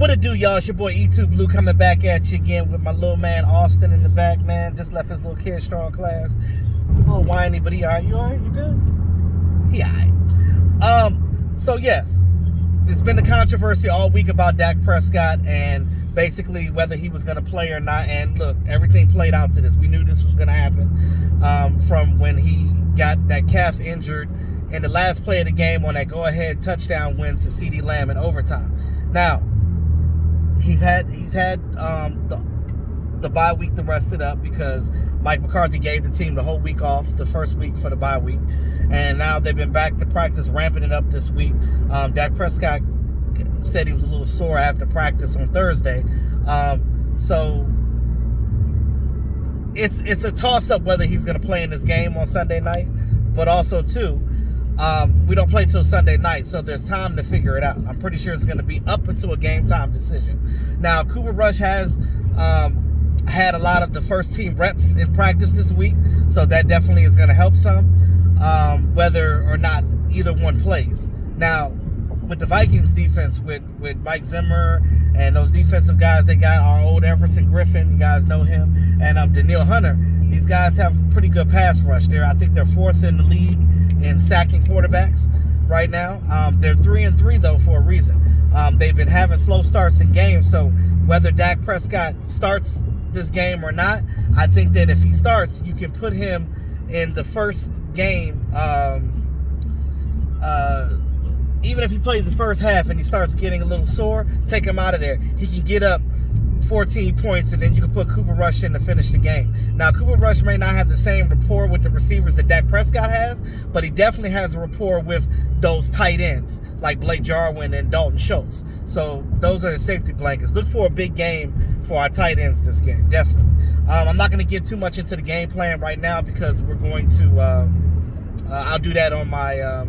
What it do, y'all? It's your boy E2 Blue coming back at you again with my little man Austin in the back, man. Just left his little kid strong class. A little whiny, but he alright. You alright? You good? He alright. So yes, it's been a controversy all week about Dak Prescott and basically whether he was going to play or not. And look, everything played out to this. We knew this was going to happen from when he got that calf injured in the last play of the game on that go-ahead touchdown win to CeeDee Lamb in overtime. Now, he's had the bye week to rest it up because Mike McCarthy gave the team the whole week off, the first week for the bye week, and now they've been back to practice, ramping it up this week. Dak Prescott said he was a little sore after practice on Thursday, so it's a toss-up whether he's going to play in this game on Sunday night, but also too, we don't play till Sunday night, so there's time to figure it out. I'm pretty sure it's going to be up until a game time decision. Now, Cooper Rush has had a lot of the first team reps in practice this week, so that definitely is going to help some, whether or not either one plays. Now, with the Vikings defense, with Mike Zimmer and those defensive guys, they got our old Everson Griffin, you guys know him, and Danielle Hunter. These guys have pretty good pass rush. I think they're fourth in the league in sacking quarterbacks right now. They're 3-3 though for a reason. They've been having slow starts in games, so whether Dak Prescott starts this game or not, I think that if he starts, you can put him in the first game. Even if he plays the first half and he starts getting a little sore, take him out of there. He can get up 14 points, and then you can put Cooper Rush in to finish the game. Now, Cooper Rush may not have the same rapport with the receivers that Dak Prescott has, but he definitely has a rapport with those tight ends like Blake Jarwin and Dalton Schultz. So those are the safety blankets. Look for a big game for our tight ends this game, definitely. I'm not going to get too much into the game plan right now because we're going to, I'll do that on my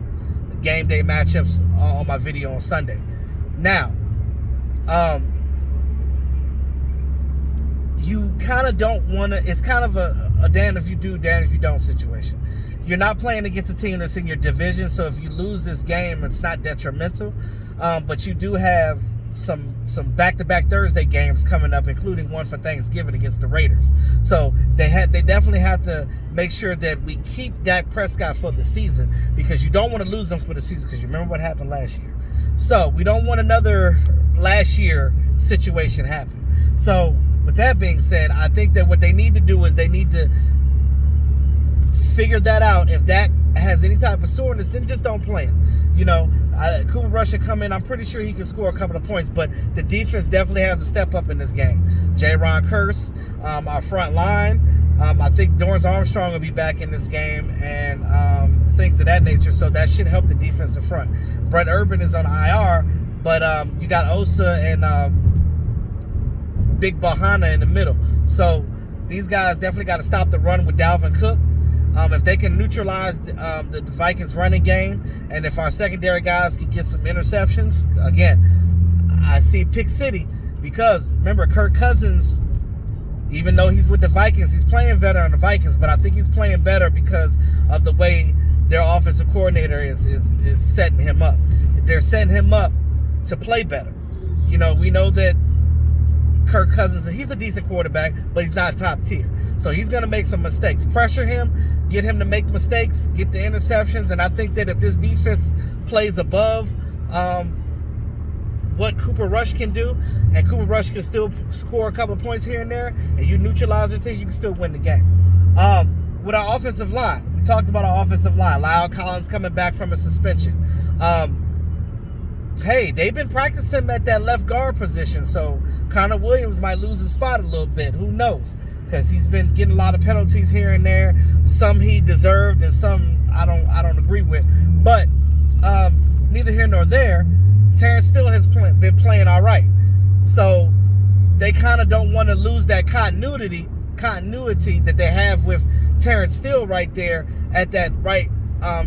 game day matchups on my video on Sunday. Now, you kind of don't want to, it's kind of a damn if you do, damn if you don't situation. You're not playing against a team that's in your division, so if you lose this game, it's not detrimental. But you do have some back-to-back Thursday games coming up, including one for Thanksgiving against the Raiders. So they definitely have to make sure that we keep Dak Prescott for the season, because you don't want to lose him for the season, because you remember what happened last year. So we don't want another last year situation happen. So with that being said, I think that what they need to do is they need to figure that out. If Dak has any type of soreness, then just don't play him. You know, Cooper Rush should come in. I'm pretty sure he can score a couple of points, but the defense definitely has to step up in this game. J-Ron Curse, our front line. I think Dorrance Armstrong will be back in this game, and things of that nature, so that should help the defensive front. Brett Urban is on IR, but you got Osa and Big Bahana in the middle. So these guys definitely got to stop the run with Dalvin Cook. If they can neutralize the Vikings running game, and if our secondary guys can get some interceptions, again, I see Pick City, because remember, Kirk Cousins, even though he's with the Vikings, he's playing better on the Vikings, but I think he's playing better because of the way their offensive coordinator is setting him up. They're setting him up to play better. You know, we know that Kirk Cousins, he's a decent quarterback, but he's not top tier. So he's going to make some mistakes. Pressure him, get him to make mistakes, get the interceptions, and I think that if this defense plays above what Cooper Rush can do, and Cooper Rush can still score a couple of points here and there, and you neutralize your team, you can still win the game. With our offensive line, we talked about our offensive line. Lyle Collins coming back from a suspension. Hey, they've been practicing at that left guard position, so Connor Williams might lose his spot a little bit. Who knows? Because he's been getting a lot of penalties here and there. Some he deserved, and some I don't agree with. But neither here nor there. Terrence Steele has been playing all right. So they kind of don't want to lose that continuity that they have with Terrence Steele right there at that right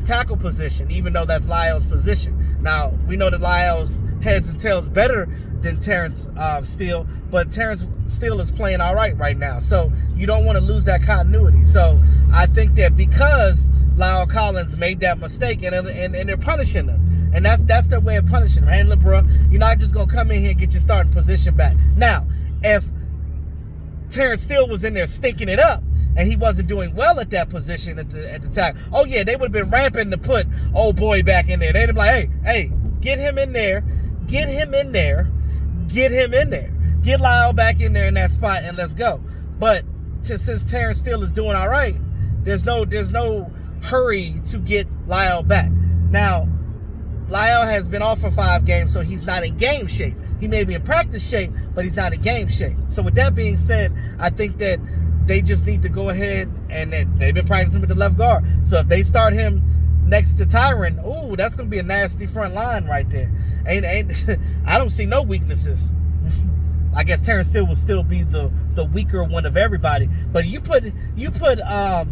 tackle position, even though that's Lyle's position. Now, we know that Lyle's heads and tails better than Terrence Steele, but Terrence Steele is playing all right now. So you don't want to lose that continuity. So I think that because Lyle Collins made that mistake, and they're punishing him, and that's their way of punishing him. Hey, look, bro, You're not just gonna come in here and get your starting position back. Now, if Terrence Steele was in there stinking it up and he wasn't doing well at that position at the time, oh yeah, they would have been ramping to put old boy back in there. They'd be like, hey, get him in there, get him in there, get him in there, get Lyle back in there in that spot, and let's go. But since Terrence Steele is doing all right, there's no hurry to get Lyle back. Now, Lyle has been off for 5 games, so he's not in game shape. He may be in practice shape, but he's not in game shape. So with that being said, I think that they just need to go ahead, and they've been practicing with the left guard. So if they start him next to Tyron, ooh, that's going to be a nasty front line right there. I don't see no weaknesses. I guess Terrence Steele will still be the weaker one of everybody. But you put Lyle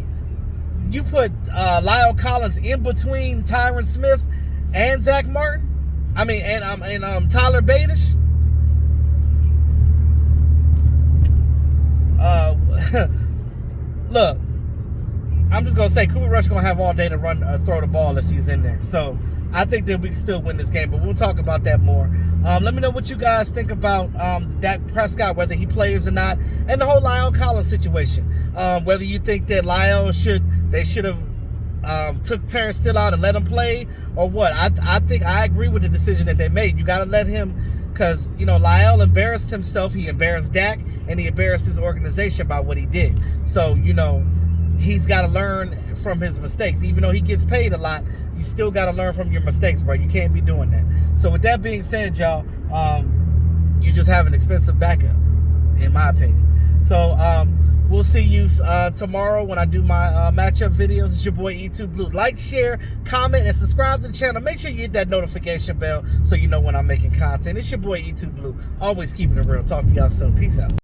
Collins in between Tyron Smith and Zach Martin. I mean, and Tyler Badish. Look, I'm just gonna say Cooper Rush gonna have all day to throw the ball if he's in there. So I think that we can still win this game, but we'll talk about that more. Let me know what you guys think about Dak Prescott, whether he plays or not, and the whole Lyle Collins situation. Whether you think that Lyle should have took Terrence Steele out and let him play, or what. I think I agree with the decision that they made. You got to let him, because Lyle embarrassed himself, he embarrassed Dak, and he embarrassed his organization by what he did. So he's got to learn from his mistakes. Even though he gets paid a lot, you still got to learn from your mistakes, bro. You can't be doing that. So with that being said, y'all, you just have an expensive backup, in my opinion. So we'll see you tomorrow when I do my matchup videos. It's your boy E2 Blue. Like, share, comment, and subscribe to the channel. Make sure you hit that notification bell so you know when I'm making content. It's your boy E2 Blue. Always keeping it real. Talk to y'all soon. Peace out.